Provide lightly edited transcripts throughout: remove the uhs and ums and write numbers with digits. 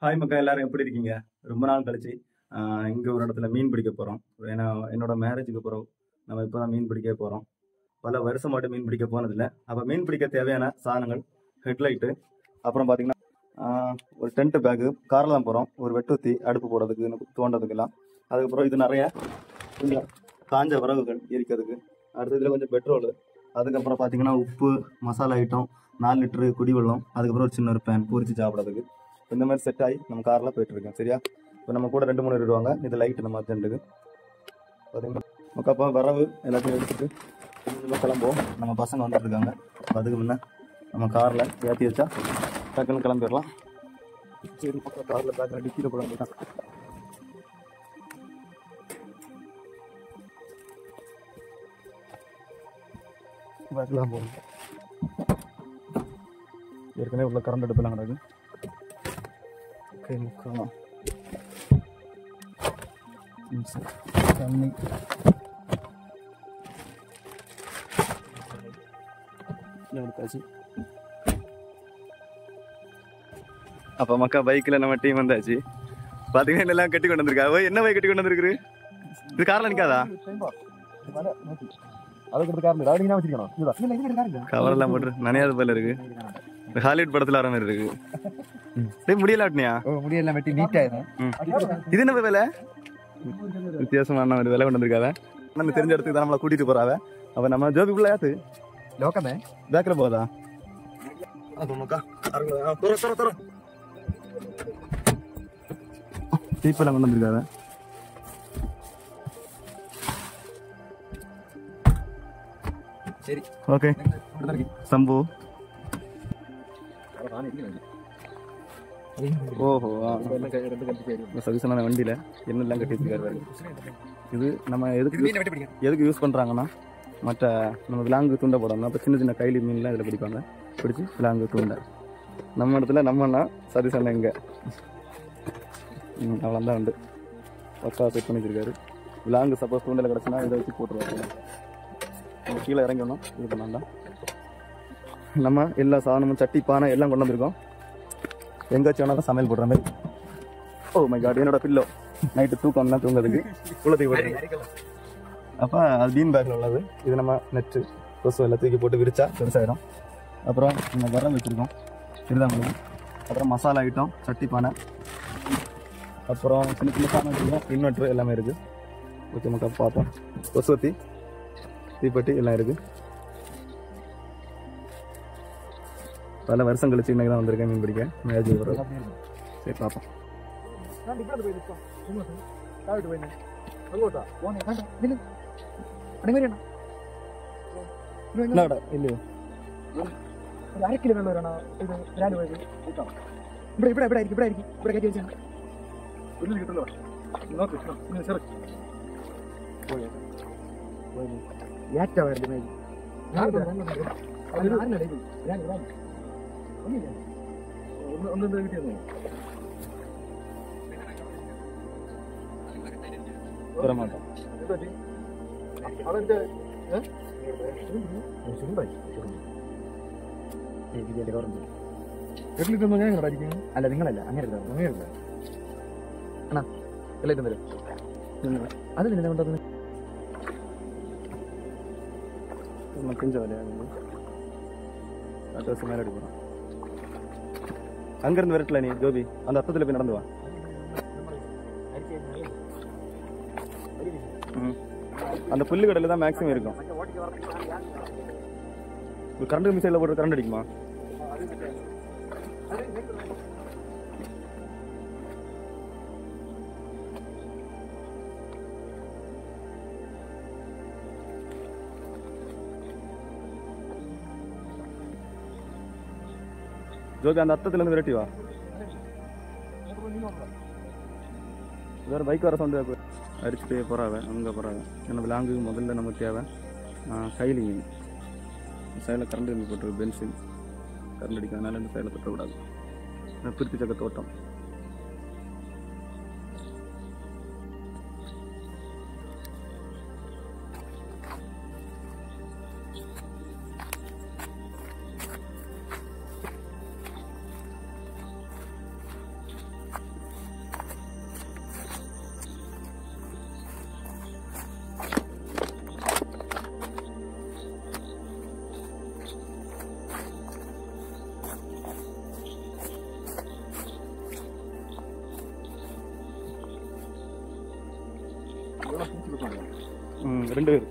Hi மக்கா, எல்லாரும் எப்படி இருக்கீங்க? ரொம்ப நாள் கழிச்சு இங்கே ஒரு இடத்துல மீன் பிடிக்க போகிறோம். ஏன்னா என்னோட மேரேஜுக்கு அப்புறம் நம்ம இப்போ தான் மீன் பிடிக்க போகிறோம். பல வருஷமாட்டு மீன் பிடிக்க போனதில்லை. அப்போ மீன் பிடிக்க தேவையான சாதனங்கள், ஹெட்லைட்டு, அப்புறம் பார்த்தீங்கன்னா ஒரு டென்ட் பேக்கு, காரில் தான் போகிறோம். ஒரு வெட்டுத்தி, அடுப்பு போடுறதுக்கு, தோண்டதுக்கெல்லாம். அதுக்கப்புறம் இது நிறைய கொஞ்சம் காஞ்ச விறகுகள் எரிக்கிறதுக்கு. அடுத்த இதில் கொஞ்சம் பெட்ரோலு. அதுக்கப்புறம் பார்த்தீங்கன்னா உப்பு, மசாலா ஐட்டம், 4 லிட்டரு குடிவெள்ளம், அதுக்கப்புறம் ஒரு சின்ன ஒரு பேன் பொரிச்சு சாப்பிட்றதுக்கு. இந்த மாதிரி செட் ஆகி நம்ம காரில் போயிட்டு இருக்கோம். சரியா? இப்போ நம்ம கூட 2 3 பேர் வருவாங்க. இது லைட்டு நம்ம அர்ஜென்ட்டுக்கு பார்த்தீங்கன்னா அப்போ வரவு எல்லாத்தையும் எடுத்துட்டு கொஞ்சமாக கிளம்புவோம். நம்ம பசங்க வந்துட்டு இருக்காங்க. அதுக்கு முன்னே நம்ம காரில் ஏற்றி வச்சா டக்குன்னு கிளம்பிடலாம். சரி, பக்கம் காரில் பேக்கில் டிக்கியில் போட வேண்டியதான். பேக்கெலாம் போகணும். ஏற்கனவே உள்ள கரண்ட் அடுப்பெல்லாம் கிடக்கு. முக்கலாம் தண்ணி எடுத்தாச்சு. அப்போ மக்கா பைக்கில் நம்ம டீம் வந்தாச்சு. பார்த்தீங்கன்னா எல்லாம் கட்டி கொண்டு வந்திருக்கா. என்ன பைக் கட்டி கொண்டு வந்திருக்கு? இது காரில் நிற்காதா? கவரெல்லாம் போட்டு நனையாத போல இருக்கு. ஹாலிவுட் படத்துல வர மாதிரி இருக்கு. முடியல ஆட்டினியா? முடியல வெட்டி நீட்டா. இது என்ன வேலை? வித்தியாசமான ஒரு வேலை கொண்டு வந்திருக்காவ. நம்ம தெரிஞ்ச இடத்துக்கு தான் நம்மளை கூட்டிட்டு போறாவ. அப்ப நம்ம ஜோபி பிள்ளை யாத்து லோக்கமே பேக்கல போதா? தீப்பெல்லாம் கொண்டு வந்திருக்காவ. சரி, ஓகே. சம்பு. ஓஹோ, சதிசனான வண்டியில என்னெல்லாம் கட்டி வச்சிருக்காரு. இது நம்ம எதுக்கு யூஸ் பண்றாங்கன்னா, மற்ற நம்ம விலாங்கு தூண்ட போடணும். அப்போ சின்ன சின்ன கைலி மீன்லாம் இதில் பிடிப்பாங்க. பிடிச்சி விலாங்கு தூண்ட நம்ம இடத்துல நம்மன்னா சதிசனை எங்க அவ்வளோதான் உண்டு. பக்கா செட் பண்ணி வச்சிருக்காரு. விலாங்கு சப்போஸ் தூண்டில் கிடச்சுன்னா இதை வச்சு போட்டுருவாங்க. நம்ம கீழே இறங்கணும். இது பண்ணாண்டா நம்ம எல்லா சாதனமும் சட்டி பானை எல்லாம் கொண்டு வந்திருக்கோம். எங்காச்சும் வேணாலும் சமையல் போடுற மாதிரி. ஓ மை காட், என்னோட பில்லோ நைட்டு தூக்கம்லாம் தூங்குறதுக்கு உள்ளத்துக்கு போட்டு. அப்போ அது பீன் பேக்கில் உள்ளது. இது நம்ம நெட்டு கொசு எல்லாம் தூக்கி போட்டு விரிச்சா பெருசாயிடும். அப்புறம் நம்ம விரம் வச்சுருக்கோம் சிறுதாங்களுக்கு. அப்புறம் மசாலா ஐட்டம், சட்டி பானை, அப்புறம் சின்ன சின்ன சாதனம் வச்சுருக்கோம். இன்வெர்ட்ரு எல்லாமே இருக்குது. ஓகே மக்கா, பார்ப்போம். கொசுவத்தி, தீப்பெட்டி எல்லாம் இருக்குது. பல வருஷம் கழிச்சு இன்னைக்கு தான் வந்திருக்கேன் மீன் பிடிக்க. மேரேஜ் வரும். சரி, பார்ப்போம். இல்லையோ அரை கிலோ வேலை வரணும். இது விராலி வருது. இப்படி இப்படி இப்படி இப்படி இருக்கு. இப்படி கட்டி வச்சேன். ஏற்ற வருது. வரமாட்டோம். അല്ല നിങ്ങളല്ല അങ്ങനെ അണ്ണാ എല്ലാം തരും. അത് പിന്നെ കൊണ്ടത് கொஞ்சம் விளையாடு. அடுத்த வருஷம் மேலே போகிறோம். அங்கேருந்து விரட்டல நீ ஜோபி. அந்த அர்த்தத்தில் போய் நடந்து வா. அந்த புல்லு கடையில் தான் மேக்ஸிமம் இருக்கும். கரண்ட் மிசைலில் போட்டு கரண்ட் அடிக்குமா? ஜோபி, அந்த அர்த்தத்துலேருந்து விரட்டி வா. வேறு பைக் வர சவுண்டு அடிச்சுட்டு போகிறாவ. அங்கே போகிறாவ. ஏன்னா விலாங்கு முதல்ல நமக்கு தேவை கைலி மீன். சைடில் கரண்ட் மீன் போட்டுருக்கு. பென்சின் கரண்ட் அடிக்கிறதுனால இந்த சைடில் தொட்டக்கூடாது. பிரித்து சக்க தோட்டம். ரெண்டு பேர்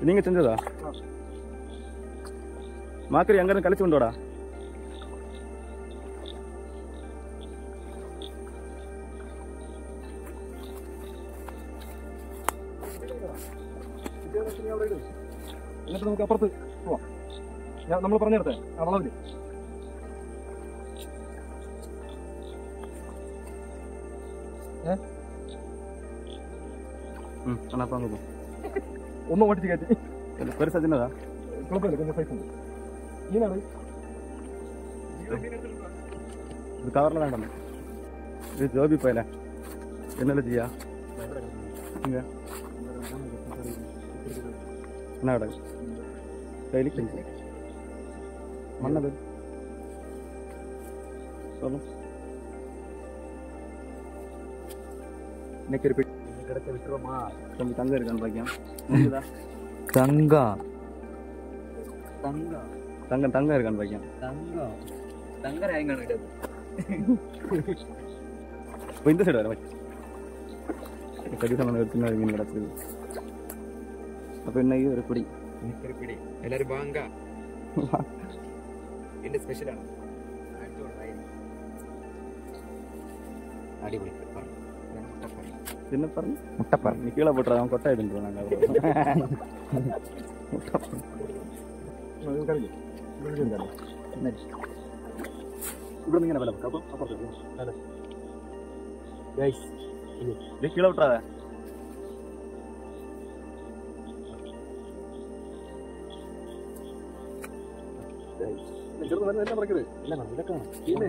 நீங்க செஞ்சதா மாக்கரி அங்க இருந்து கழிச்சு கொண்டோடா എന്നിട്ട് നമുക്ക് അപ്പുറത്ത് പോവാം നമ്മൾ പറഞ്ഞെടുത്തേ ആ വളവില് ഒന്നും ഓടിച്ച് കയറ്റി പെരുസതിനതാ കുഴപ്പമില്ല கொஞ்சம் സൈസ് ഉണ്ട് മീനാണ് ഇത് കവറിൽ വേണ്ടല്ലോ ഇത് ജോബി പോയല്ലേ എന്നല്ല ചെയ്യാ എന്നാ കിടക്കും ഡെയിലി മണ്ണത് இன்னைக்கு ஒரு கிடைச்ச விட்டுருவோமா கொஞ்சம் தங்கம் இருக்கான்னு பாக்கியம் தங்கம் தங்கம் தங்கம் இருக்கான்னு பாக்கியம் தங்கம் எங்க கிடையாது இப்போ இந்த சைடு வர கடி சொன்ன சின்ன மீன் கிடக்குது அப்போ இன்னைக்கு ஒரு பிடி எல்லாரும் வாங்க என்ன ஸ்பெஷலான அடிப்பொலி என்ன பாருங்க முட்டைப்பாரு நீ கீழே போட்டுறவன் கொட்டை இதுன்றோம் நாங்கள் இப்படி நீங்க வேலை கீழே விட்டுறாத என்ன பறக்குது இல்லைண்ணா இதற்கான இல்லை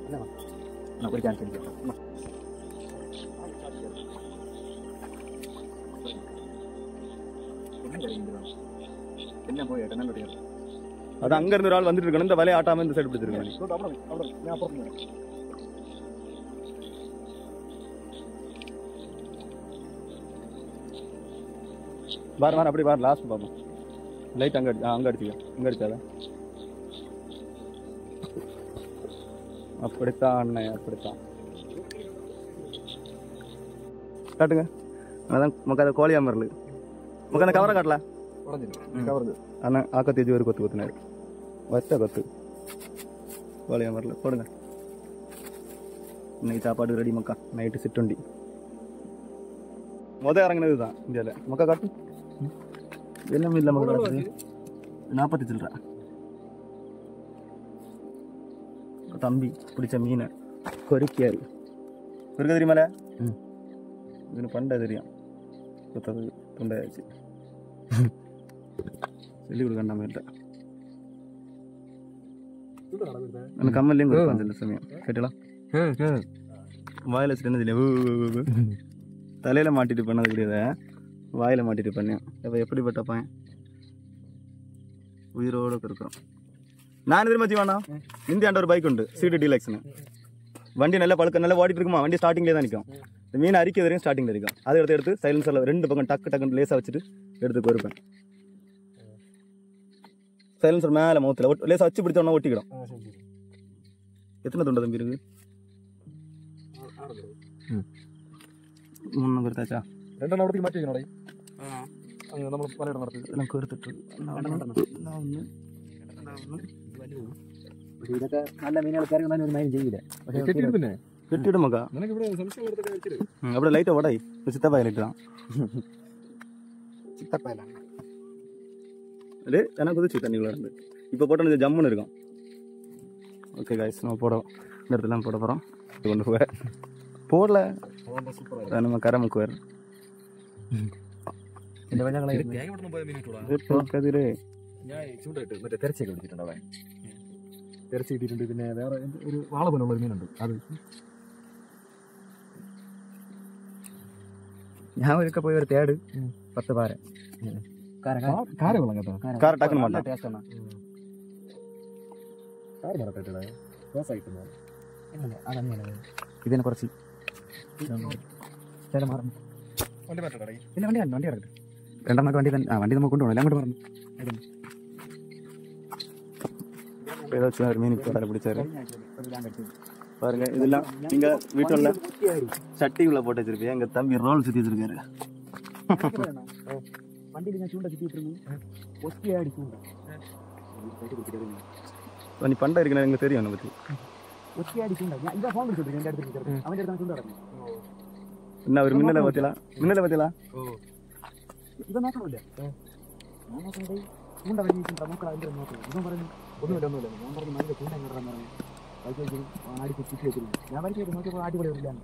இல்லைண்ணா நான் ஒரு சான்ஸ் என்ன போய் கண்ணாடி அது அங்க இருந்து ஒரு ஆள் வந்துட்டு இருக்கணும் இந்த வலையை ஆட்டாம இந்த சைடு பிடிச்சிருக்கேன் பாரு பாரு அப்படி பாரு லாஸ்ட் பாப்போம் லைட் அங்க அங்க அடிச்சுக்க அங்க அடிச்சாத அப்படித்தான் அண்ணன் அப்படித்தான் காட்டுங்க அதான் மக்காத கோழியா மரல் மக்கான கவரை காட்டல அண்ணா ஆக்கத்தேஜி ஒரு கொத்து கொத்துனாரு வச்ச கொத்து கோழியா மரல் போடுங்க இன்னைக்கு சாப்பாடு ரெடி மக்கா நைட்டு சிட்டுண்டி இறங்கினது தான் இந்தியாவில் மக்கா காட்டு எல்லாமே இல்லை மக்கா 40 சில்லற தம்பி பிடிச்ச மீனை கொறிக்காரு கொறிக்க தெரியுமால இதுன்னு பண்டை தெரியும் குத்தது துண்டாயாச்சு சொல்லி கொடுக்க நம்ம இல்லை அந்த கம்மல்லையும் கொடுப்பான் சில சமயம் கேட்டலாம் வாயில் வச்சுட்டு என்ன தெரியும் தலையில மாட்டிட்டு பண்ணது கிடையாத வாயில மாட்டிட்டு பண்ணேன் அப்போ எப்படிப்பட்ட பையன் உயிரோட இருக்கிறோம் நான் எதிர்மா வச்சுவானா இந்தியாண்ட ஒரு பைக் உண்டு சிடி டீலக்ஸ்னு வண்டி நல்லா பழுக்க நல்லா ஓடிட்டு இருக்குமா வண்டி ஸ்டார்டிங்லேயே தான் நிற்கும் இந்த மீன் அரிக்க வரையும் ஸ்டார்டிங்கில் இருக்கும் அதை எடுத்து சைலன்சரில் 2 பக்கம் டக்குன்னு லேசாக வச்சுட்டு எடுத்து போயிருப்பேன் சைலன்சர் மேலே மௌத்தில் லேசாக வச்சு பிடிச்சோன்னா ஒட்டிக்கிடும் எத்தனை துண்டு தம்பி இருக்கு 3 கொடுத்தாச்சா 2 இடத்துக்கு மாற்றி வைக்கணும் നമ്മൾ പലയിടം നടത്തി എല്ലാം കേർത്തിട്ട് ഇതൊക്കെ നല്ല മീനുകൾക്കാരും ഒരു മൈൻ ചെയ്യില്ല കെട്ടിയിടും മക്ക അവിടെ ലൈറ്റ് ഓടായി ചിത്തപ്പായ ലൈറ്റ് தான் சித்தப்பாயிலாம் அது எனக்கு குதிச்சு தண்ணிக்குள்ள இருந்து இப்போ போட்டோம் ஜம்முன்னு இருக்கும் ஓகே காய்ஸ் நம்ம இந்த இடத்துல போட போகிறோம் இது கொண்டு போக போடல நம்ம கரை முக்குவார் இந்த வஞ்சங்களை കതിരേ ഞാൻ ചൂണ്ടിട്ട് മറ്റേ തെരച്ചൊക്കെ പിടിച്ചിട്ടുണ്ടാവേ തെരച്ച് കിട്ടിയിട്ടുണ്ട് പിന്നെ വേറെ ഒരു വാള പോലുള്ള ഒരു മീനുണ്ട് അത് ഞാൻ ഒരിക്കൽ പോയി ഒരു തേട് 10 പാര കാര വെള്ളം കേട്ടോ കാര ടക്കന് മാറ്റാം ടേസ്റ്റ് ആണ് കാര മറക്കട്ടെ ദോസായിട്ടുണ്ട് അതന്നെയാണ് ഇതിനെ കുറച്ച് ചില മാറും വണ്ടി മാറ്റട്ടെ ഇല്ല വണ്ടി കിടക്കട്ടെ 2 വണ്ടി തന്നെ വണ്ടി നമുക്ക് കൊണ്ടുപോകണം അങ്ങോട്ട് പറഞ്ഞു ഏതാச்சுം ഒരു മീൻ പിടിച്ചാൽ பாருங்க இதெல்லாம் நீங்க வீட்டுல சட்டிக்குள்ள போட்டு வச்சிருப்பீங்க. எங்க தம்பி ரோல் சுத்தி வச்சிருக்காரு. வண்டியில நான் சூண்டை சுத்திட்டு இருக்கேன். ஒஸ்தியா அடி சூண்டை. நீ பண்ட இருக்குன்னு எனக்கு தெரியும். அதை பத்தி ஒஸ்தியா அடி சூண்டை. இதான் ஃபோன் சொல்றேன். எந்த இடத்துல இருக்கு? அவன் இடத்துல சூண்டை நடக்கும். என்ன ஒரு மின்னலை பத்திலாம் இவன் நோக்கம் இல்லை. நான் நோக்கம் சூண்டை வண்டி நோக்கம் வந்து நோக்கம். இவன் பாருங்க ஒன்றும் இல்லை ஒன்றும் இல்லை. நான் பாருங்க மனித சூண்டை எங்கிற மாதிரி வைக்க வைக்கணும். ஆடி சுற்றி வச்சிருக்கேன். நான் வரைக்கும் நோக்கி ஆடி போட வரலையாங்க.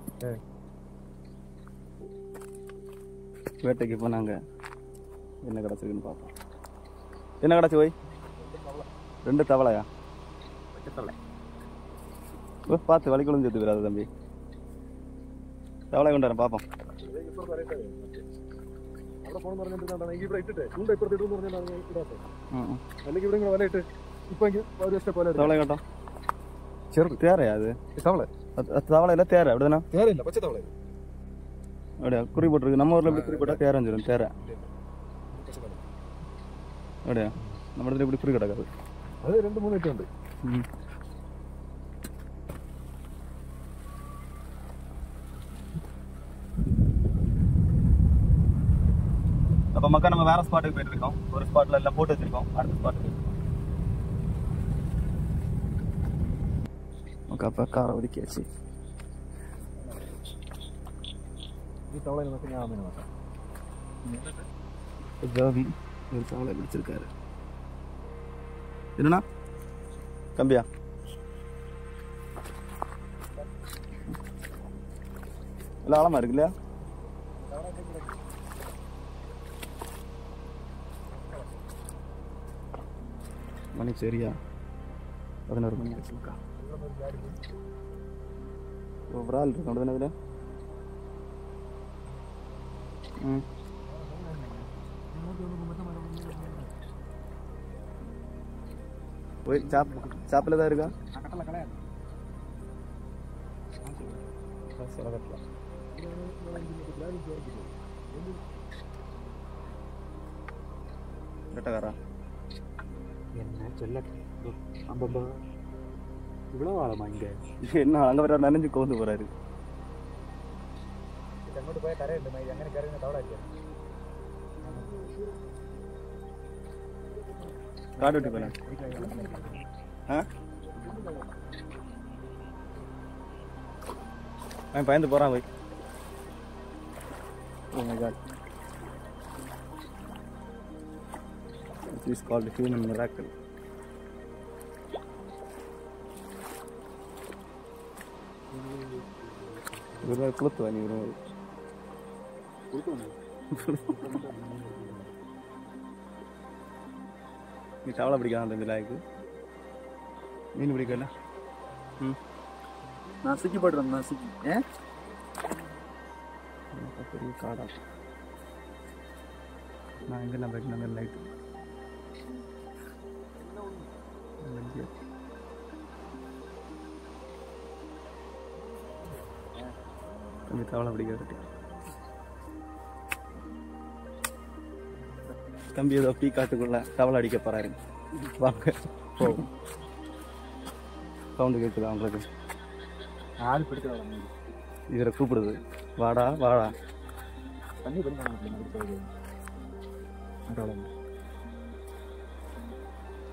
வேட்டைக்கு போனாங்க. என்ன கிடச்சிருக்குன்னு பார்ப்போம். என்ன கிடச்சி போய் 2 தவளையா? பார்த்து வலி குழந்தை சேர்த்து விடாது தம்பி. தவளை கொண்டாரு பார்ப்போம். தவளை கேட்டோம். சரி தேரையா அது? தவளை இல்லை தேரை அப்படிதானே? தேரை இல்லை, பச்சை தவளை. அப்படியா குறி போட்டுருக்கு. நம்ம ஊரில் எப்படி குறி போட்டால் தேரைன்னு சொல்லும். தேரை அப்படியா? நம்ம இடத்துல இப்படி குறி கிடக்காது. அது 2-3 ஐட்டம் உண்டு. அப்போ மக்கா நம்ம வேற ஸ்பாட்டுக்கு போயிட்டு இருக்கோம். ஒரு ஸ்பாட்ல எல்லாம் போட்டு வச்சிருக்கோம். அடுத்த ஸ்பாட்டுக்கு மக்கா அப்போ காரை ஒதுக்கியாச்சு. தவளை நமக்கு ஞாபகம் மாட்டேன். ஜாவி ஒரு தவளை பிடிச்சிருக்காரு. என்னண்ணா கம்பியா? எல்லாம் ஆழமா இருக்கு இல்லையா? மணி சரியா 11 மணி ஆச்சுக்கா. ஒரு ஆள் இருக்கு அப்படிதானே இதுல? போய் சாப்பில் தான் இருக்கா? கட்டக்காரா என்ன சொல்ல அம்பம்பா இவ்வளோ ஆழமா இங்கே? என்ன அங்கே வர நனைஞ்சு கோந்து போறாரு. செங்கோட்டு போய் கரை இல்லை மாதிரி எங்கே கரை தவளை இருக்கு. காடு விட்டு போன பயந்து போறான் போய். Oh my god. This is called human miracle. ஒரு குளுத்துவா நீ ஒரு நீ தவளை பிடிக்காத அந்த விழாவுக்கு மீன் பிடிக்கல. நான் சிக்கி போட்டுறேன். நான் சிக்கி பெரிய காடா. நான் எங்கே நம்ம வைக்கணும் லைட்டு கொஞ்சம் தவளை பிடிக்காது. தம்பி ஏதோ டீ காட்டுக்குள்ள தவளை அடிக்க போறாரு. வாங்க போகும். சவுண்டு கேட்குது அவங்களுக்கு. ஆள் பிடிக்க இதில் கூப்பிடுது வாடா வாடா. தண்ணி பண்ணி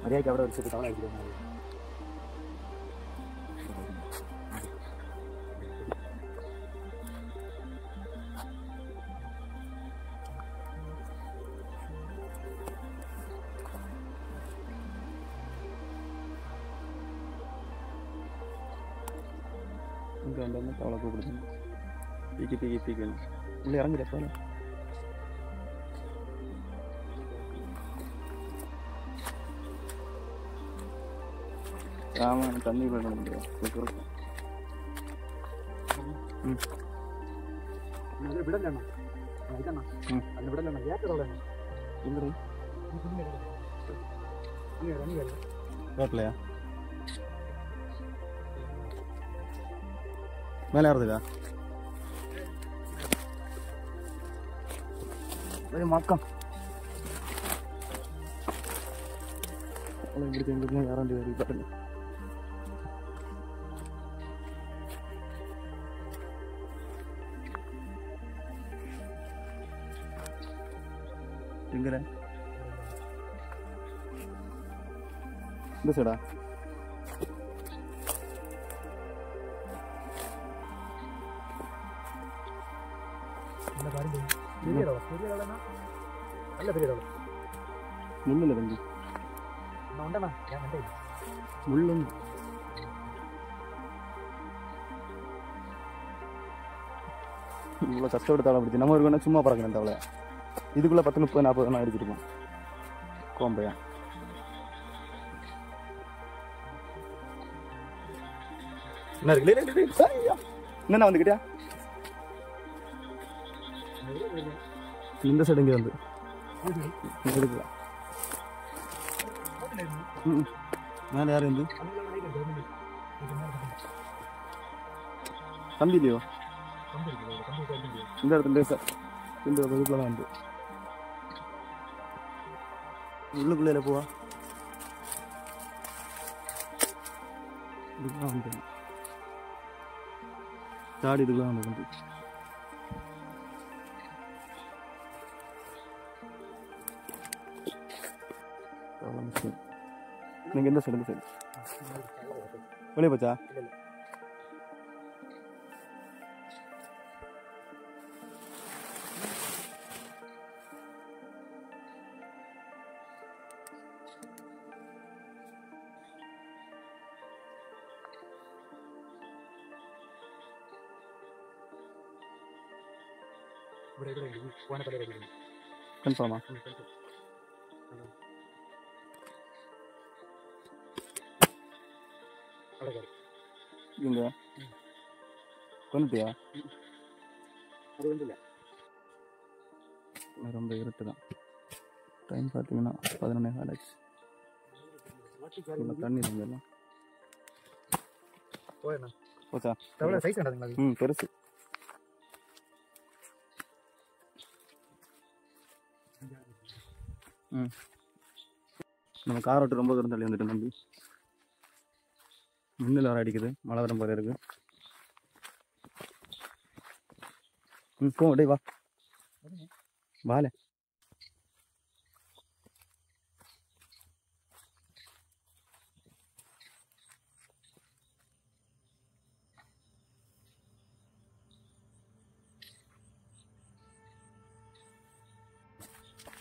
மரியாதைக்கு அவ்வளோ வச்சுட்டு தவளை அடிக்கிறாங்க. இங்கே வந்தோம்னா தவளை கூப்பிடுது. பீக்கி பீக்கி பீக்கணும். உள்ளே இறங்குற போல. ஆமாம் தண்ணி விட முடியும். விடல அந்த விடல ஏக்கரோட ரோட்லையா மேலே ஏறதுக்கா? மக்கம் இப்படி யாராண்டி வருது பாருங்க. எங்கடா இந்த சைடா முள்ளில் தம்பி முள்ளு இவ்வளோ கஷ்டப்பட்டு தவளை பிடிச்சி நம்ம இருக்கணும் சும்மா பறக்கணும் தவளை இதுக்குள்ளே 10 30 40 அடிச்சிருக்கோம் கோம்பையா என்ன இருக்கு என்னண்ணா வந்துக்கிட்டியா இந்த சைடு இங்கே வந்து எடுக்கலாம் மேலே யாரும் இருந்து தம்பி இல்லையோ இந்த இடத்துல சார் இந்த இதுக்குள்ள தான் வந்து உள்ளுக்குள்ளே போவா இதுக்குலாம் வந்து தாடி இதுக்குலாம் வந்து நீங்கள் எந்த சைடு சைடு வெளியே போச்சா கன்ஃபார்மா இங்க கொண்டுட்டியா அது வந்து இல்லை ரொம்ப இருட்டு தான் டைம் பார்த்தீங்கன்னா 11:15 ஆச்சு தண்ணி இருந்தெல்லாம் போச்சா சைஸ் பெருசு நம்ம கார் விட்டு ரொம்ப தூரம் தள்ளி வந்துட்டு நம்பி மின்னல் வர அடிக்குது மழை வரும் போல இருக்கு போ டே வா வாலே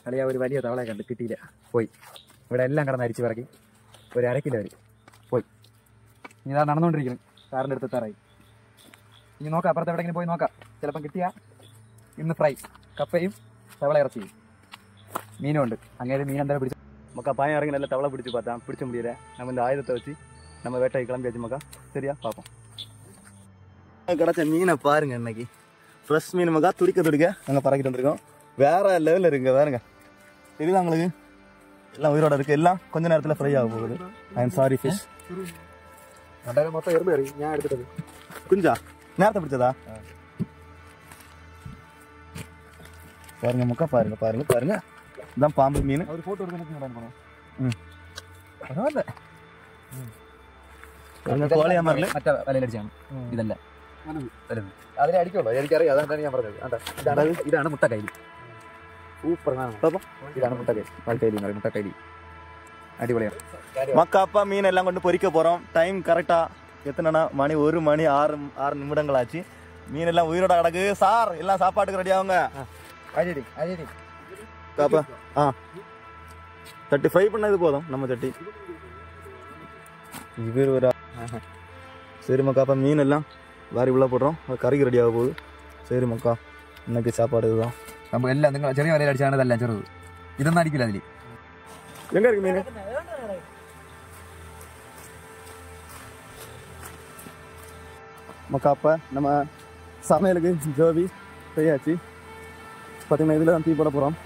കളിയാ ഒരു വലിയ തവളയെ കണ്ട് കിട്ടിയില്ല പോയി ഇവിടെ എല്ലാം കിടന്ന് അരിച്ചു പറക്കി ഒരു 1/2 കിലോ വരും പോയി ഇനി ഇതാ നടന്നുകൊണ്ടിരിക്കുന്നു കാറിൻ്റെ അടുത്ത് എത്താറായി ഇനി നോക്കാം അപ്പുറത്ത് എവിടെയെങ്കിലും പോയി നോക്കാം ചിലപ്പം കിട്ടിയാൽ ഇന്ന് ഫ്രൈ കപ്പയും തവള ഇറച്ചിയും மீனும் உண்டு அங்கே மீன் அந்த பிடிச்சி மக்கா பையன் இறங்கி நல்லா தவளை பிடிச்சி பார்த்தா பிடிச்ச முடியல நம்ம இந்த ஆயுதத்தை வச்சு நம்ம வேட்டைக்கு கிளம்பியாச்சு மக்கா சரியா பார்ப்போம் கிடச்ச மீனை பாருங்க இன்னைக்கு ஃப்ரெஷ் மீன் மக்கா துடிக்க நாங்கள் பறக்கிட்டு வந்திருக்கோம் வேற லெவலில் இருக்குங்க பாருங்க இதுதான் உங்களுக்கு எல்லாம் உயிரோட இருக்கு எல்லாம் கொஞ்ச நேரத்தில் ஃப்ரை ஆக போகுது ஐ எம் சாரி ஃபிஷ் மொத்தம் எறும்பு ஏறி ഞാൻ എടുത്തത് குஞ்சா நேரத்தை பிடிச்சதா பாருங்க மக்கா பாருங்க பாருங்க பாருங்க இதான் பாம்பு மீன் ஒரு ஃபோட்டோ எடுத்து கோழியா மரல മറ്റേ വലയിലടിച്ചാണ് ഇതല്ല അതിനെ അടിക്കുള്ളൂ എനിക്കറിയാം അതാണ് ഞാൻ പറഞ്ഞത് ഇതാണ് മുട്ടക്കൈലി സൂപ്പർ ഇതാണ് മുട്ടക്കൈലി മുട്ടക്കൈലി അടിപൊളിയാണ് மக்காப்பா மீன் எல்லாம் கொண்டு பொரிக்க போறோம் டைம் கரெக்டா எத்தனைனா மணி 1 மணி 6 நிமிடங்கள் ஆச்சு மீன் எல்லாம் உயிரோட கிடக்கு சார் எல்லாம் சாப்பாட்டுக்கு ரெடி ஆகுங்க காப்பா சட்டி ஃப்ரை பண்ணது போதும் நம்ம சட்டி இவர் ஒரு சரி மக்காப்பா மீன் எல்லாம் வாரி உள்ள போடுறோம் கறிக்கு ரெடி ஆக போகுது சரி மக்கா இன்னைக்கு சாப்பாடு இதுதான் நம்ம எல்லாம் നിങ്ങൾ ചെറിയ വലയിലടിച്ചാണ് ഇതെല്ലാം ചെറുത് ഇതൊന്നും അടിക്കില്ല അതിൽ எங்க இருக்கு மீன் மக்காப்பா நம்ம சமையலுக்கு ஜோபி செய்யாச்சு பார்த்தீங்கன்னா இதில் தான் தீ போட போகிறோம்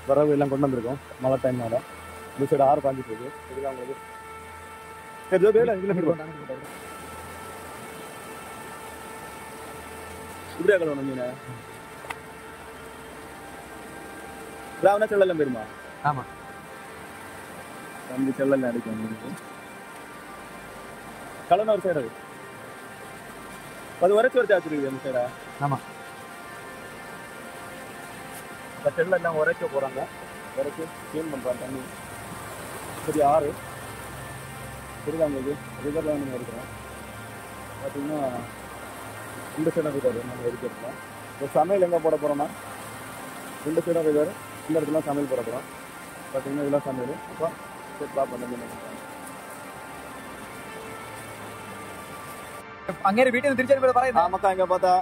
வரவு எல்லாம் கொண்டு வந்திருக்கோம் மழை டைம்னால இந்த சைடு 6 பாஞ்சிட்டு இருக்கு இதுதான் உங்களுக்கு சரி ஜோபி இதில் இப்படியா கலவணும் மீனை ராவணா செல்லெல்லாம் போயிருமா ஆமாம் தம்பி செல்லெல்லாம் அடிக்கும் கலனா ஒரு சைடு அது உரைச்சி வரைச்சி வச்சிருக்கு அந்த சைடா ஆமாம் செல்ல எல்லாம் உரைக்க போகிறாங்க. உரைச்சி க்ளீன் பண்ணுறாங்க. தண்ணி சரி ஆறு திருதாங்க இது ரிவரில் நம்ம இருக்கிறோம். பார்த்தீங்கன்னா இந்த சைடாக ரிவர் நம்ம இருக்கிறோம். இப்போ சமையல் எங்கே போட போகிறோம்னா இந்த சைடாக ரிவர், இந்த இடத்துல சமையல் போட போகிறோம். பார்த்தீங்கன்னா இதெல்லாம் சமையல். அப்போ சூப்பராக பண்ணி അങ്ങനെ വീട്ടിൽ നിന്ന് തിരിച്ചു പറയുന്നത് ஆமாக்கா இங்கே பார்த்தா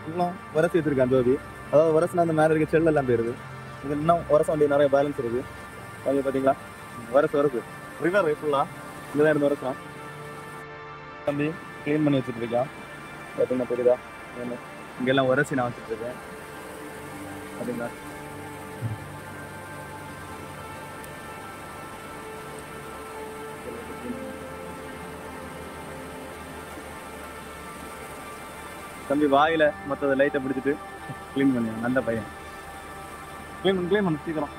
இன்னும் உரசி வச்சிருக்கேன் ஜோதி. அதாவது உரசுனா அந்த மேலே இருக்க செல்லெல்லாம் போயிருது. இது இன்னும் உரச வேண்டிய நிறைய பேலன்ஸ் இருக்குது. அது பார்த்தீங்களா உரசு ரிவர் ஃபுல்லாக இங்கே தான் இருந்து உரசம் தம்பி க்ளீன் பண்ணி வச்சுட்டு இருக்கேன். பார்த்தீங்கன்னா புரியுதா இங்கெல்லாம் உரசி நான் வச்சுட்டு இருக்கேன். பார்த்தீங்களா தம்பி வாயில மற்ற லைட்டை பிடிச்சிட்டு க்ளீன் பண்ணுவேன். நல்ல பையன். க்ளீன் பண்ணு சீக்கிரம்.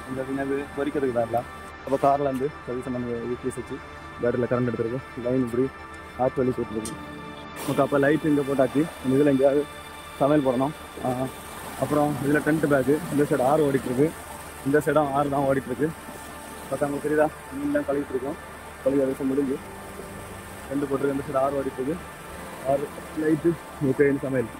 இந்த பின்னாடி பொறிக்கிறதுக்கு தான் இல்லை. அப்போ காரில் வந்து சர்வீஸ் பண்ணி யூபிஎஸ் வச்சு பேட்டரியில் கரண்ட் எடுத்துருக்கு. லைன் இப்படி ஆற்று வழி போட்டுருக்கு. நமக்கு அப்போ லைட் இங்கே போட்டாச்சு. இதில் எங்கேயாவது சமையல் போடணும். அப்புறம் இதில் டென்ட் பேக்கு. இந்த சைடு ஆறு ஓடிட்டுருக்கு. இந்த சைடும் ஆறு தான் ஓடிட்டுருக்கு. பார்த்தா உங்களுக்கு தெரியுதா மீன்லாம் கழுவிட்டு இருக்கோம். கழுவி அதிகம் முடிஞ்சு ரெண்டு போட்டுருக்கு. இந்த சைடு ஆறு ஓடிட்டுருக்கு. ஆறு லைட்டு முட்டையின் சமையல்.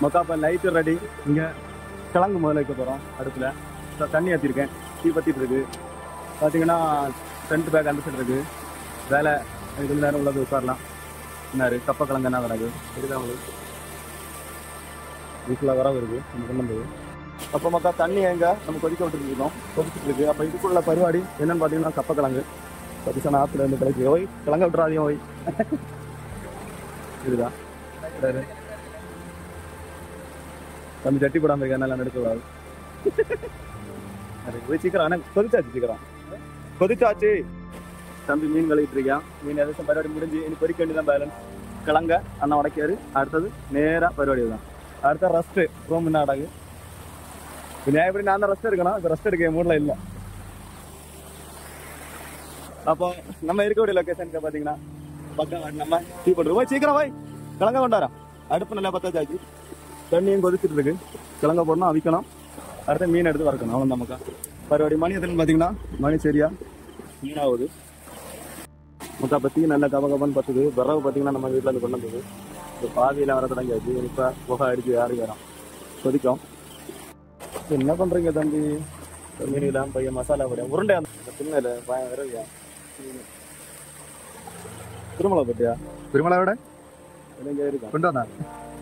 மொக்காப்பா லைட்டு ரெடி. இங்கே கிழங்கு முதல்ல வைக்க போகிறோம். அடுப்பில் தண்ணி ஏற்றிருக்கேன். தீ பற்றிட்டு இருக்கு. பார்த்தீங்கன்னா டென்ட் பேக் அந்த சைடு இருக்குது. வேலை கொஞ்சம் நேரம் உள்ளது உட்காரலாம். என்ன கப்பை கிழங்கு என்ன கிடக்கு இதுதான் உங்களுக்கு வீட்டில் வரவு இருக்குது நம்ம கொண்டு வந்தது. அப்போ மக்கா தண்ணி எங்கே நம்ம கொதிக்க விட்டுருக்கோம். கொதிச்சுட்டு இருக்கு. அப்போ இதுக்குள்ள பருவாடி என்னன்னு பார்த்தீங்கன்னா கப்பை கிழங்கு. பத்திசான ஆற்றுல இருந்து கிடைக்கு. ஓய் கிழங்க விட்டுறாதையும் ஓய் இதுதான் தம்பி சட்டி போடாமல் இருக்கா நல்லா எடுக்கக்கூடாது. போய் சீக்கிரம் ஆனால் கொதிச்சாச்சு. சீக்கிரம் கொதிச்சாச்சு. தம்பி மீன் கழுவிட்டு இருக்கான். மீன் எதாச்சும் பருவாடி முடிஞ்சு இனி பொறிக்க வேண்டியதான் பேலன்ஸ். கிழங்க அண்ணன் உடைக்காரு. அடுத்தது நேராக பருவாடி தான். அடுத்த ரெஸ்ட்டு ரூம் என்ன அடகு. நான் எப்படி நான் தான் ரெஸ்ட் எடுக்கணும். இப்போ ரெஸ்ட் எடுக்க மூடில் இல்லை. அப்போ நம்ம இருக்கக்கூடிய லொக்கேஷனுக்கு பார்த்தீங்கன்னா பக்கம் நம்ம டீ போட்டுருவோம். சீக்கிரம் போய் கிழங்க கொண்டாரோம். அடுப்பு நல்லா பத்தாச்சு. தண்ணியும் கொதிச்சுட்டு இருக்கு. கிழங்க போடணும் அவிக்கணும். அடுத்த மீன் எடுத்து வறுக்கணும். அவ்வளோ நமக்கா பருவாடி. மணி எதுன்னு பார்த்தீங்கன்னா மணி சரியா மீனாகுது. முக்கா பற்றி நல்லா கபகபன்னு பத்துது. விரவு பார்த்தீங்கன்னா நம்ம வீட்டில் இருந்து கொண்டு வந்தது. இப்போ பாதியில் வர தொடங்கியாச்சு. இப்போ புகை அடிச்சு யாரும் வரோம் கொதிக்கும். என்ன பண்ணுறீங்க தம்பி? மீனிலாம் பையன் மசாலா படியா உருண்டை அந்த சின்ன பயம் விரவியா திருமலை பட்டியா திருமலாவோட இருக்கா கொண்டு வந்தா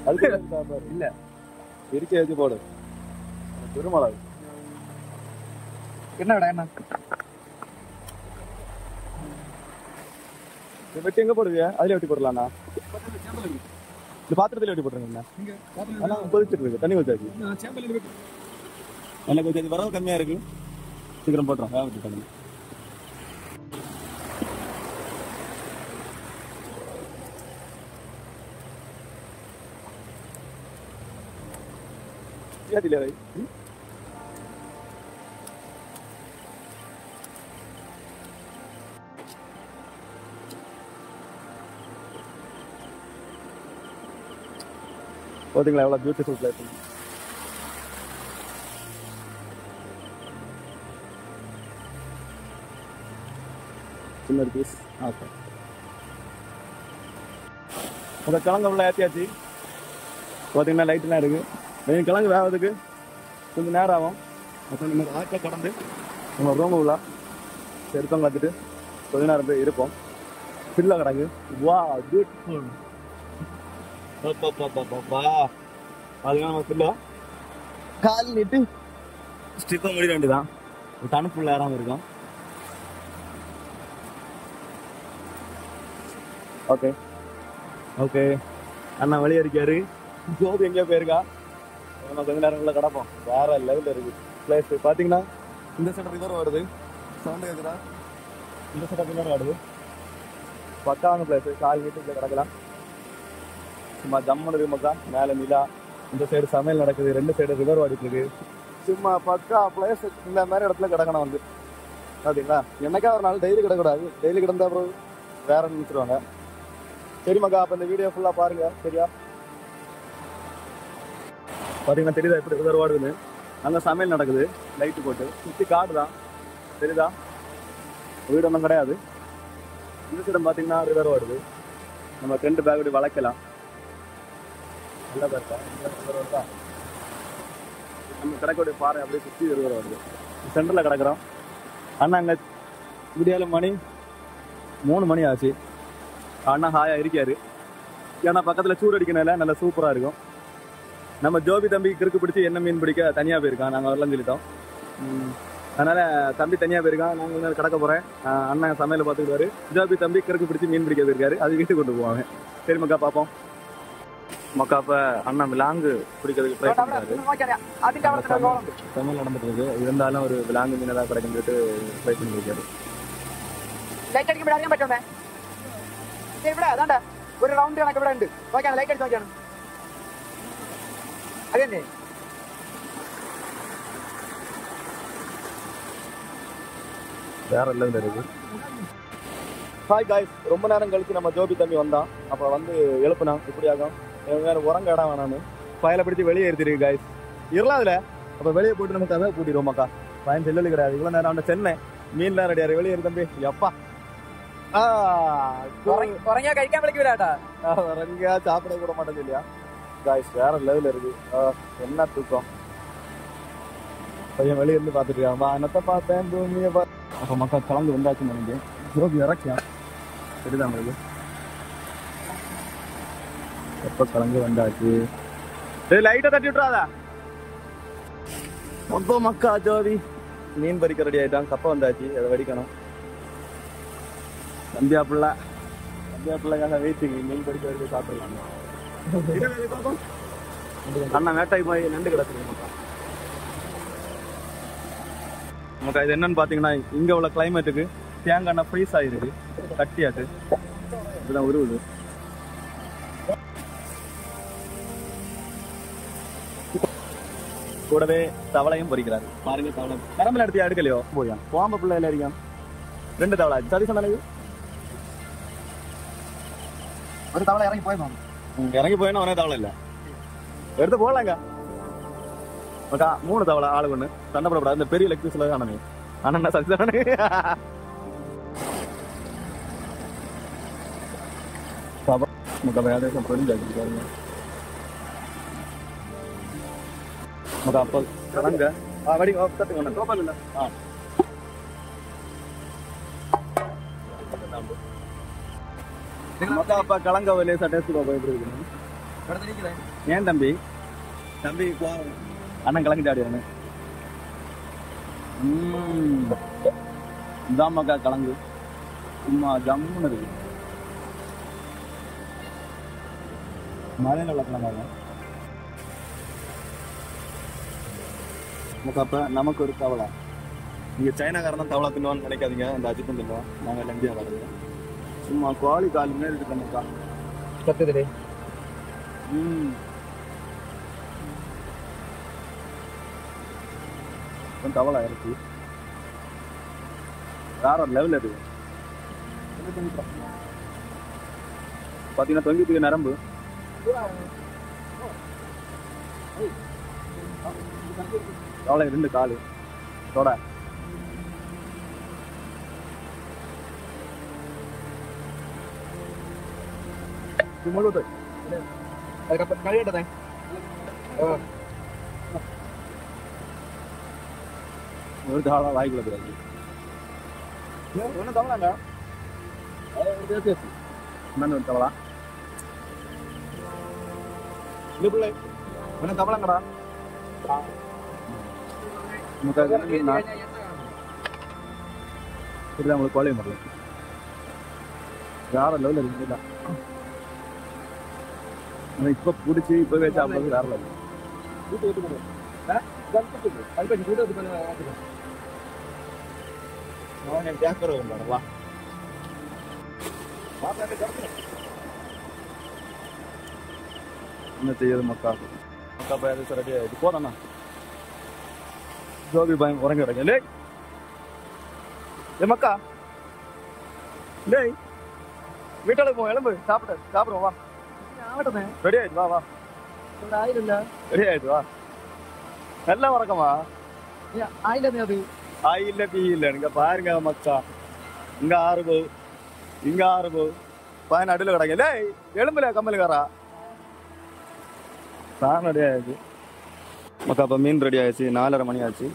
அதுக்கு இல்லை இருக்கே வச்சு போடு. திருமலை என்ன விட என்ன வெட்டி எங்கே போடுவியா? அதில் வெட்டி போடலாண்ணா. இந்த பாத்திரத்தில் வெட்டி போட்டுருங்கண்ணா. ஆனால் கொதிச்சுட்டு இருக்கு. தண்ணி கொதிச்சாச்சு. நல்லா கொதிச்சாச்சு. வரவு கம்மியாக இருக்கு. சீக்கிரம் போட்டுறோம். வேக வச்சு ஏத்தில வை பாத்தீங்களா எவ்வளவு பியூட்டிஃபுல் பிளேஸ். சின்ன பீஸ் ஓகே. உங்க கிழங்கு உள்ள ஏற்றியாச்சு. பார்த்தீங்கன்னா லைட்லாம் இருக்கு. நீங்கள் கிழங்கு வேகிறதுக்கு கொஞ்சம் நேரம் ஆகும். அப்புறம் நம்ம ஆட்டை கடந்து நம்ம ரூம் உள்ள எடுத்தோம் பார்த்துட்டு கொஞ்ச நேரம் போய் இருப்போம். ஃபில்ல கிடக்கு. வா பியூட்டிஃபுல். அதுதான் நம்ம ஃபில்ல கால் நீட்டு ஸ்டிப்பை முடிய வேண்டியதான். தணுப்புள்ள இடம் இருக்கும். ஓகே ஓகே அண்ணா வெளியே இருக்காரு. ஜோதி எங்கேயோ போயிருக்கா. நம்ம கொஞ்ச நேரம் உள்ள கிடப்போம். வேற லெவலில் இருக்கு பிளேஸ். பார்த்தீங்கன்னா இந்த சைடு ரிவர் வருது. சவுண்டு கேட்குதா? இந்த சைடு ரிவர் வருது. பக்காவான பிளேஸ். கால் வீட்டுக்குள்ள கிடக்கலாம். சும்மா ஜம்முன்னு இருக்கு மக்கா. மேலே நிலா. இந்த சைடு சமையல் நடக்குது. ரெண்டு சைடு ரிவர் ஓடிட்டு இருக்கு. சும்மா பக்கா பிளேஸ். இந்த மாதிரி இடத்துல கிடக்கணும் வந்து. பார்த்தீங்களா? என்னைக்கா ஒரு நாள் டெய்லி கிடக்கூடாது. டெய்லி கிடந்தா அப்புறம் வேற நினைச்சிருவாங்க. சரி மக்கா, அப்போ இந்த வீடியோ ஃபுல்லாக பாருங்க. சரியா? பார்த்தீங்கன்னா தெரியுதா எப்படி ரிவர் ஓடுதுன்னு? அங்கே சமையல் நடக்குது. லைட்டு போட்டு சுற்றி காடு தான். தெரியுதா? வீடு ஒன்றும் கிடையாது. இந்த சைடம் பார்த்தீங்கன்னா ரிவர் ஓடுது. நம்ம 2 பேக் இப்படி வளைக்கலாம். நல்லா இருக்கா? ரிவர் வருதா? நம்ம கிடக்கக்கூடிய பாறை அப்படியே சுற்றி ரிவர் வருது. சென்டரில் கிடக்குறோம். அண்ணா அங்கே வீடியோவில் மணி 3 மணி ஆச்சு. அண்ணா ஹாயா இருக்காரு. ஏன்னா பக்கத்தில் சூடு அடிக்கனால நல்லா சூப்பராக இருக்கும். நம்ம ஜோபி தம்பி கிறுக்கு பிடிச்சி என்ன மீன் பிடிக்க தனியாக போயிருக்கான். நாங்கள் வரலாம் சொல்லிட்டோம். அதனால் தம்பி தனியாக போயிருக்கான். நாங்கள் வந்து கடக்க போகிறேன். அண்ணன் சமையல் பார்த்துக்கிட்டாரு. ஜோபி தம்பி கிறுக்கு பிடிச்சி மீன் பிடிக்க போயிருக்காரு. அது வீட்டுக்கு கொண்டு போவாங்க. சரி மக்கா, பார்ப்போம். மக்கா அப்போ அண்ணன் விலாங்கு பிடிக்கிறதுக்கு ட்ரை பண்ணுறாரு. சமையல் நடந்துட்டு இருக்கு. இருந்தாலும் ஒரு விலாங்கு மீன் ஏதாவது கிடைக்கும் சொல்லிட்டு ட்ரை பண்ணி இருக்காரு. ஒரு ரவுண்ட் எனக்கு ഇവിടെ ഉണ്ട്. നോക്കിയാണ് ലൈറ്റ് അടിച്ച് നോക്കിയാണ്. അതന്നെ வேற லெவலில் இருக்கு. ஹாய் காய்ஸ், ரொம்ப நேரம் கழிச்சு நம்ம ஜோபி தம்பி வந்தான். அப்போ வந்து எழுப்புனா இப்படி ஆகும். வேற உரங்க இடம் வேணான்னு பயலை பிடிச்சி வெளியே எடுத்துருக்கு காய்ஸ். இருலாம் அதில். அப்போ வெளியே போட்டு நம்ம கதை கூட்டிடுவோம் மக்கா. பயன் செல்லு கிடையாது. இவ்வளோ நேரம் அவன் சென்னை மீன்லாம் ரெடியாரு. வெளியே இரு தம்பி. எப்பா കഴിക്കാൻ വിളിക്കൂലാട്ടാ. இறங்கியா சாப்பிட கூட மாட்டேன் இல்லையா காய்ஸ். வேற லெவலில் இருக்கு. என்ன தூக்கம். பையன் வெளியே இருந்து பார்த்துட்டு இருக்கான். என்னத்தை பார்த்தேன் பூமியை பார்த்து. அப்போ மக்கள் கலந்து வந்தாச்சு. நமக்கு ஜோபி இறக்கியா சரிதான் உங்களுக்கு. எப்போ கலந்து வந்தாச்சு. சரி லைட்டை தட்டி விட்டுறாதா. மொத்தம் மக்கா ஜோபி மீன் பறிக்க ரெடி ஆகிட்டான். கப்பை வந்தாச்சு. அதை வடிக்கணும். சந்தியா பிள்ளைக்காக வெயிட்டுக்கு மீன் படிக்க வரைக்கும் சாப்பிடலாம். அண்ணா வேட்டைக்கு போய் நண்டு கிடக்குது மக்கா. நமக்கு இது என்னன்னு பார்த்தீங்கன்னா, இங்கே உள்ள கிளைமேட்டுக்கு தேங்காய் ஃப்ரீஸ் ஆகிருக்கு. கட்டியாட்டு இதுதான் உருவுது. கூடவே தவளையும் பொறிக்கிறாரு. பாருங்க தவளை கரம்பில் எடுத்து எடுக்கலையோ போயா கோம்ப பிள்ளைல இருக்கான். 2 தவளை சரி சொன்னாலே. ஒரு தவளை இறங்கி போயிருந்தோம். இறங்கி போயினா ஒரே தவளை இல்லை எடுத்து போடலாங்க. 3 தவளை ஆளு ஒண்ணு. சண்டை போடக்கூடாது. இந்த பெரிய லெக் பீஸ்ல அண்ணனே அண்ணா சரி தானே. அப்போ கிழங்க வடி கட்டுங்க. டோப்பல் இல்லை. அப்பா கிழங்க வெளியே டேஸ்ட் எப்படி இருக்கு? ஏன் தம்பி தம்பி அண்ணன் கிழங்கு சாடியானு இதான் மக்கா கிழங்கு. சும்மா ஜம்முன்னு இருக்கு. மழையில கிழங்காக அப்ப நமக்கு ஒரு தவளை. நீங்க சைனாக்காரன் தான் தவளை தின்னுவான்னு நினைக்காதீங்க. அந்த அஜித்தும் தின்னுவோம். நாங்கள் இந்தியா வரது. சும்மா கோழி கால் மேல் இருக்கு மக்கா. கத்துதுடே. கொஞ்சம் தவளை இருக்கு வேற ஒரு லெவல் இருக்கு பார்த்தீங்கன்னா தொங்கிட்டு நரம்பு தவளை 2 காலு தொட முழுது அதுக்கப்புறம் கழிவிட்டதே ஒரு தவளை வாய்க்குள்ள போயிருக்கு ஒன்றும் தவளாங்க என்னன்னு ஒரு தவளா இல்லை பிள்ளை ஒன்றும் தவளாங்கடா இப்படிதான் உங்களுக்கு கோழையும் வரல வேற லெவலில் இருக்குங்களா இப்போ பிடிச்சி இப்போவே சாப்பிட்றது வேற லெவல் என்ன செய்யுது மக்கா மக்கா பையன் ரெடி ஆயிடுச்சு போதாண்ணா ஜோபி பயம் உறங்க கிடக்கு லே மக்கா டேய் வீட்டாளுக்கு போ எலும்பு சாப்பிடுவோம் வா ரெடி ஆயிடுச்சு வா ரெடி ஆயிடுச்சு வா நல்லா உறக்கமா ஆயில்ல பீ இல்ல இங்க பாருங்க மக்கா இங்க 6 போ இங்க 6 போ பையன் நடுவில் கிடக்கு லே எலும்புல கம்மலுக்காரா சார் ரெடி ஆயிடுச்சு மக்கா அப்போ மீன் ரெடி ஆயிடுச்சு 4:30 மணி ஆச்சு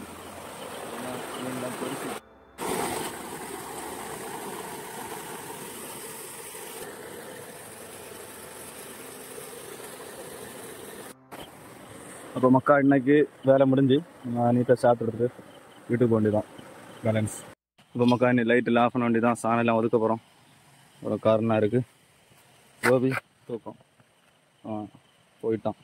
அப்போ மக்கா இன்னைக்கு வேலை முடிஞ்சு நான் நீட்டாக சாப்பிட்றது வீட்டுக்கு போக வேண்டியதான் பேலன்ஸ் இப்போ மக்கா இன்னைக்கு லைட்டெல்லாம் ஆஃப் பண்ண வேண்டியதான் சாணெல்லாம் ஒதுக்க போகிறோம் ஒரு காரணம் இருக்குது கோபி தூக்கம் போயிட்டான்